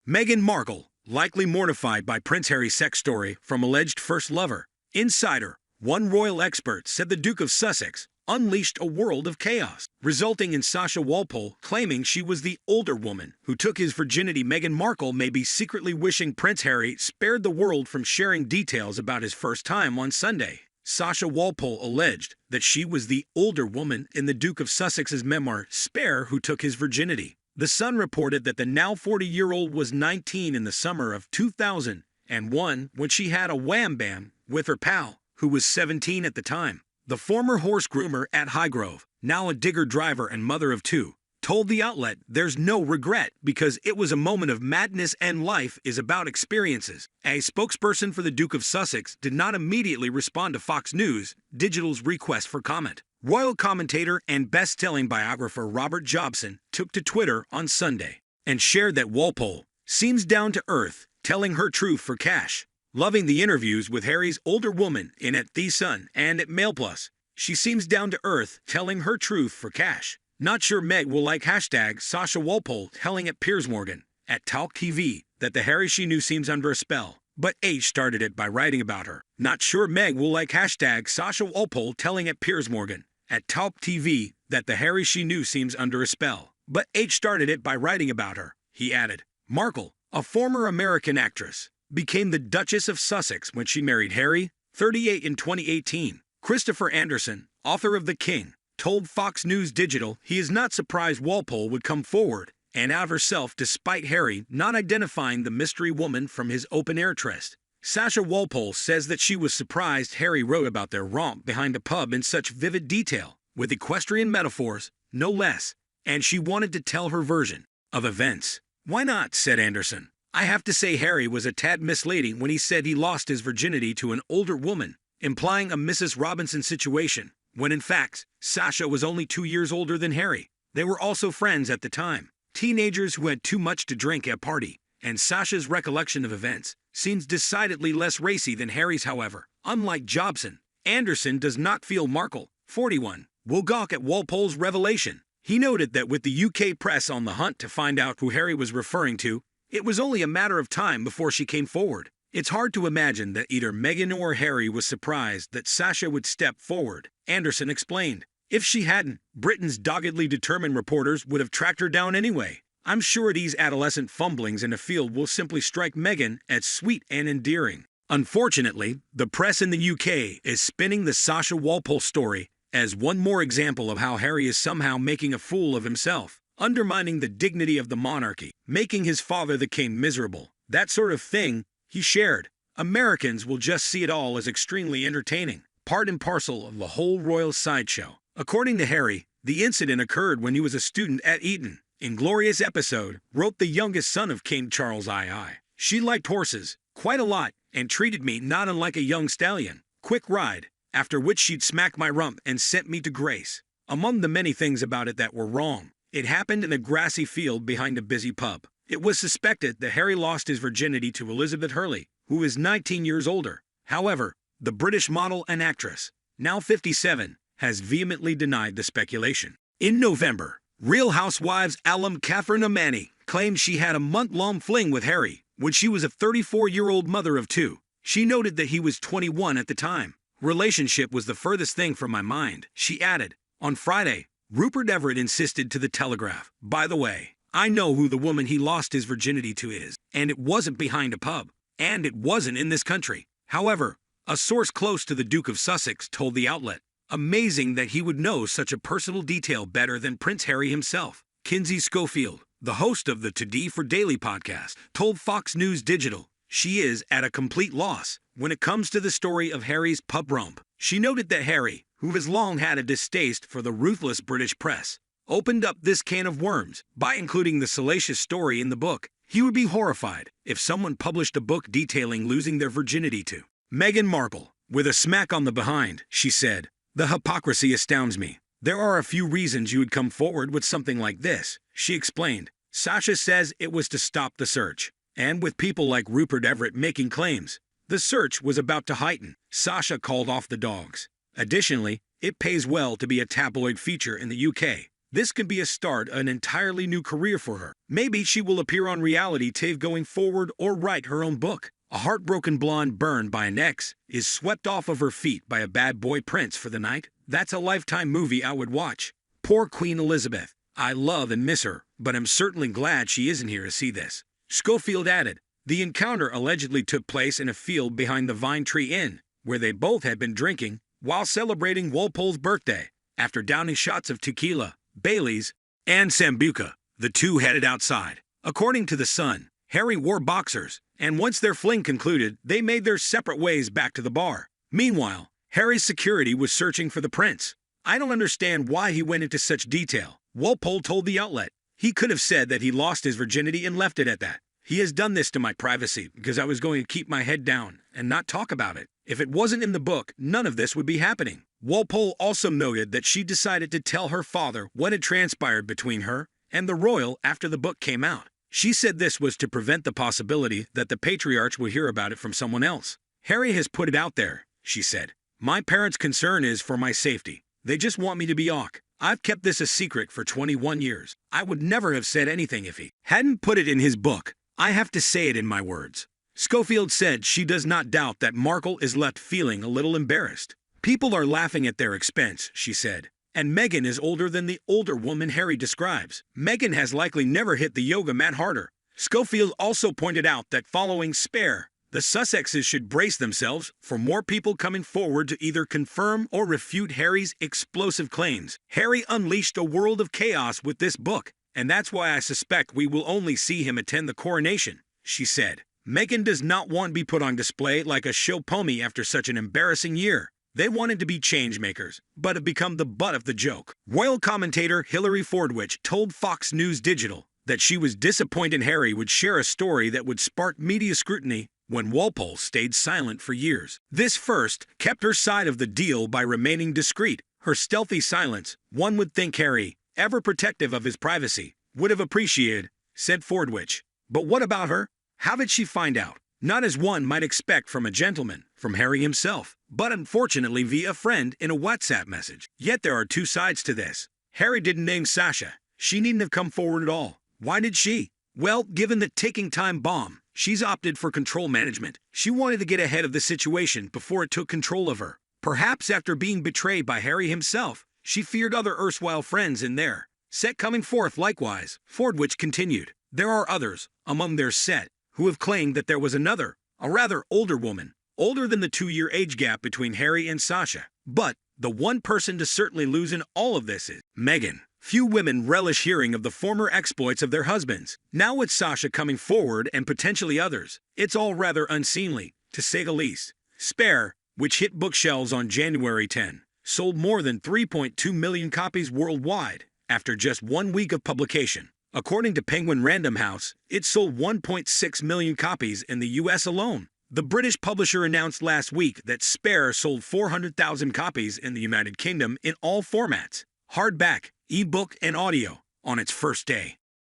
Meghan Markle, likely mortified by Prince Harry's sex story from alleged first lover. Insider, one royal expert said the Duke of Sussex unleashed a world of chaos, resulting in Sasha Walpole claiming she was the older woman who took his virginity. Meghan Markle may be secretly wishing Prince Harry spared the world from sharing details about his first time on Sunday. Sasha Walpole alleged that she was the older woman in the Duke of Sussex's memoir, Spare, who took his virginity. The Sun reported that the now 40-year-old was 19 in the summer of 2001 when she had a wham bam with her pal, who was 17 at the time. The former horse groomer at Highgrove, now a digger driver and mother of two, told the outlet there's no regret because it was a moment of madness and life is about experiences. A spokesperson for the Duke of Sussex did not immediately respond to Fox News Digital's request for comment. Royal commentator and best-selling biographer Robert Jobson took to Twitter on Sunday and shared that Walpole seems down to earth, telling her truth for cash. Loving the interviews with Harry's older woman in at The Sun and at MailPlus, she seems down to earth, telling her truth for cash. Not sure Meg will like hashtag Sasha Walpole telling at Piers Morgan at Talk TV that the Harry she knew seems under a spell, but H started it by writing about her. Not sure Meg will like hashtag Sasha Walpole telling at Piers Morgan at Talk TV that the Harry she knew seems under a spell, but H started it by writing about her. He added, Markle, a former American actress, became the Duchess of Sussex when she married Harry, 38, in 2018. Christopher Anderson, author of The King, told Fox News Digital he is not surprised Walpole would come forward and out herself despite Harry not identifying the mystery woman from his open-air tryst. Sasha Walpole says that she was surprised Harry wrote about their romp behind a pub in such vivid detail, with equestrian metaphors, no less, and she wanted to tell her version of events. Why not, said Anderson. I have to say Harry was a tad misleading when he said he lost his virginity to an older woman, implying a Mrs. Robinson situation, when in fact, Sasha was only 2 years older than Harry. They were also friends at the time, teenagers who had too much to drink at a party, and Sasha's recollection of events seems decidedly less racy than Harry's. However, unlike Jobson, Anderson does not feel Markle, 41, will gawk at Walpole's revelation. He noted that with the UK press on the hunt to find out who Harry was referring to, it was only a matter of time before she came forward. It's hard to imagine that either Meghan or Harry was surprised that Sasha would step forward, Anderson explained. If she hadn't, Britain's doggedly determined reporters would have tracked her down anyway. I'm sure these adolescent fumblings in a field will simply strike Meghan as sweet and endearing. Unfortunately, the press in the UK is spinning the Sasha Walpole story as one more example of how Harry is somehow making a fool of himself, undermining the dignity of the monarchy, making his father the king miserable. That sort of thing, he shared. Americans will just see it all as extremely entertaining, part and parcel of the whole royal sideshow. According to Harry, the incident occurred when he was a student at Eton. Inglorious episode, wrote the youngest son of King Charles II. She liked horses quite a lot and treated me not unlike a young stallion. Quick ride, after which she'd smack my rump and sent me to grace. Among the many things about it that were wrong, it happened in a grassy field behind a busy pub. It was suspected that Harry lost his virginity to Elizabeth Hurley, who is 19 years older. However, the British model and actress, now 57, has vehemently denied the speculation. In November, Real Housewives alum Catherine Amani claimed she had a month-long fling with Harry when she was a 34-year-old mother of two. She noted that he was 21 at the time. Relationship was the furthest thing from my mind, she added. On Friday, Rupert Everett insisted to The Telegraph, by the way, I know who the woman he lost his virginity to is, and it wasn't behind a pub, and it wasn't in this country. However, a source close to the Duke of Sussex told the outlet, amazing that he would know such a personal detail better than Prince Harry himself. Kinsey Schofield, the host of the Today for Daily podcast, told Fox News Digital she is at a complete loss when it comes to the story of Harry's pub romp. She noted that Harry, who has long had a distaste for the ruthless British press, opened up this can of worms by including the salacious story in the book. He would be horrified if someone published a book detailing losing their virginity to Meghan Markle. With a smack on the behind, she said, the hypocrisy astounds me. There are a few reasons you would come forward with something like this, she explained. Sasha says it was to stop the search, and with people like Rupert Everett making claims, the search was about to heighten. Sasha called off the dogs. Additionally, it pays well to be a tabloid feature in the UK. This could be a start an entirely new career for her. Maybe she will appear on reality TV going forward or write her own book. A heartbroken blonde burned by an ex is swept off of her feet by a bad boy prince for the night. That's a Lifetime movie I would watch. Poor Queen Elizabeth. I love and miss her, but I'm certainly glad she isn't here to see this. Schofield added, the encounter allegedly took place in a field behind the Vine Tree Inn, where they both had been drinking while celebrating Walpole's birthday. After downing shots of tequila, Bailey's, and Sambuca, the two headed outside. According to The Sun, Harry wore boxers, and once their fling concluded, they made their separate ways back to the bar. Meanwhile, Harry's security was searching for the prince. I don't understand why he went into such detail, Walpole told the outlet. He could have said that he lost his virginity and left it at that. He has done this to my privacy because I was going to keep my head down and not talk about it. If it wasn't in the book, none of this would be happening. Walpole also noted that she decided to tell her father what had transpired between her and the royal after the book came out. She said this was to prevent the possibility that the patriarch would hear about it from someone else. Harry has put it out there, she said. My parents' concern is for my safety. They just want me to be awk. I've kept this a secret for 21 years. I would never have said anything if he hadn't put it in his book. I have to say it in my words. Schofield said she does not doubt that Markle is left feeling a little embarrassed. People are laughing at their expense, she said. And Meghan is older than the older woman Harry describes. Meghan has likely never hit the yoga mat harder. Schofield also pointed out that following Spare, the Sussexes should brace themselves for more people coming forward to either confirm or refute Harry's explosive claims. Harry unleashed a world of chaos with this book, and that's why I suspect we will only see him attend the coronation, she said. Meghan does not want to be put on display like a show pony after such an embarrassing year. They wanted to be changemakers, but have become the butt of the joke. Royal commentator Hilary Fordwich told Fox News Digital that she was disappointed Harry would share a story that would spark media scrutiny when Walpole stayed silent for years. This first kept her side of the deal by remaining discreet. Her stealthy silence, one would think Harry, ever protective of his privacy, would have appreciated, said Fordwich. But what about her? How did she find out? Not as one might expect from a gentleman, from Harry himself, but unfortunately via a friend in a WhatsApp message. Yet there are two sides to this. Harry didn't name Sasha. She needn't have come forward at all. Why did she? Well, given the ticking time bomb, she's opted for control management. She wanted to get ahead of the situation before it took control of her. Perhaps after being betrayed by Harry himself, she feared other erstwhile friends in their set coming forth likewise. Fordwich continued. There are others, among their set, who have claimed that there was another, a rather older woman, older than the 2-year age gap between Harry and Sasha. But the one person to certainly lose in all of this is Meghan. Few women relish hearing of the former exploits of their husbands. Now with Sasha coming forward and potentially others, it's all rather unseemly, to say the least. Spare, which hit bookshelves on January 10, sold more than 3.2 million copies worldwide after just 1 week of publication. According to Penguin Random House, it sold 1.6 million copies in the US alone. The British publisher announced last week that Spare sold 400,000 copies in the United Kingdom in all formats, hardback, ebook, and audio, on its first day.